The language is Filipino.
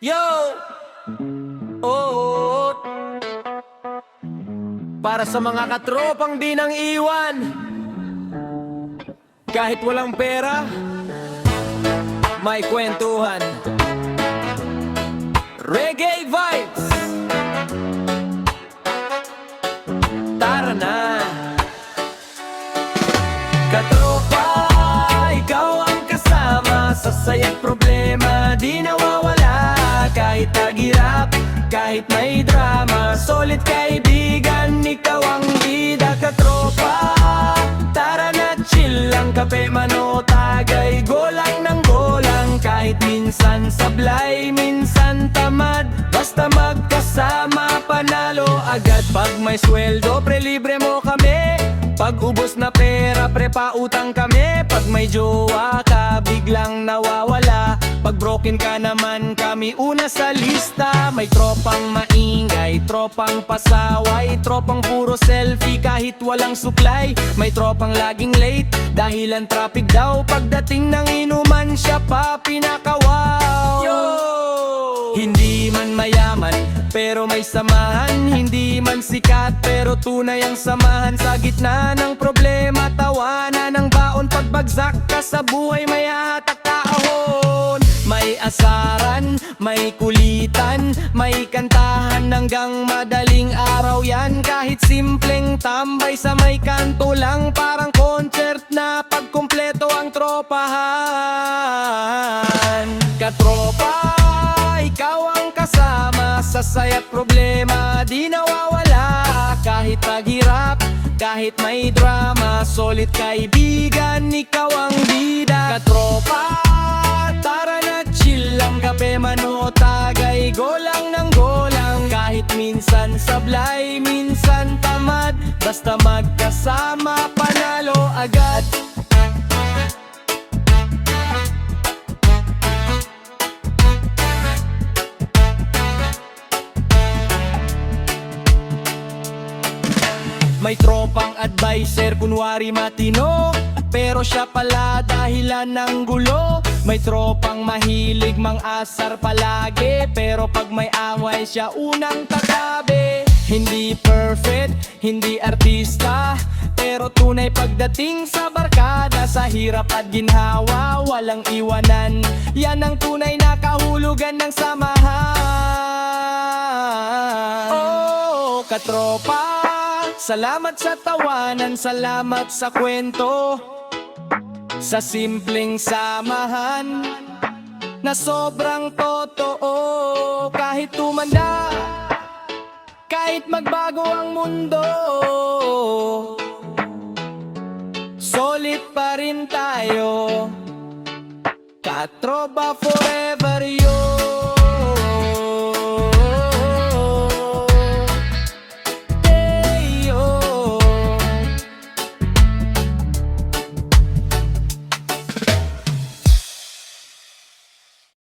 Yo! Oh, para sa mga katropang di nang iwan, kahit walang pera, may kwentuhan. Reggae vibes. Tara na. Katropa, ikaw ang kasama sa saya't problema, di nawawala. Kahit tagirap, kahit may drama, solid kaibigan, ikaw ang bida. Katropa, tara na chill lang, kape man o tagay, golang ng golang. Kahit minsan sablay, minsan tamad, basta magkasama panalo agad. Pag may sweldo, pre libre mo kami. Pag ubos na pera, pre pautang kami. Pag may jowa ka, biglang nawawala. Pag broken ka naman, kami una sa lista. May tropang maingay, tropang pasaway, tropang puro selfie kahit walang supply. May tropang laging late, dahilan traffic daw. Pagdating ng inuman, siya pa pinakawaw. Yo! Hindi man mayaman, pero may samahan. Hindi man sikat, pero tunay ang samahan. Sa gitna ng problema, tawanan ng baon. Pagbagsak ka sa buhay, may hatak ka ahon. May asaran, may kulitan, may kantahan hanggang madaling araw yan. Kahit simpleng tambay sa may kanto lang, parang concert na pagkumpleto ang tropahan. Katropa, ikaw ang kasama sa saya't problema, di nawawala. Kahit paghirap, kahit may drama, solid kaibigan, ikaw ang bida. Katropa, tara na chill lang, kape man o tagay, golang ng golang. Kahit minsan sablay, minsan tamad, basta magkasama panalo agad. May tropang adviser, kunwari matino, pero siya pala dahilan ng gulo. May tropang mahilig mang-asar palagi, pero pag may away siya unang katabi. Hindi perfect, hindi artista, pero tunay pagdating sa barkada. Sa hirap at ginhawa, walang iwanan, yan ang tunay na kahulugan ng samahan. Oh, katropa, salamat sa tawanan, salamat sa kwento, sa simpleng samahan na sobrang totoo. Kahit tumanda, kahit magbago ang mundo, solid pa rin tayo. Katropa forever yo.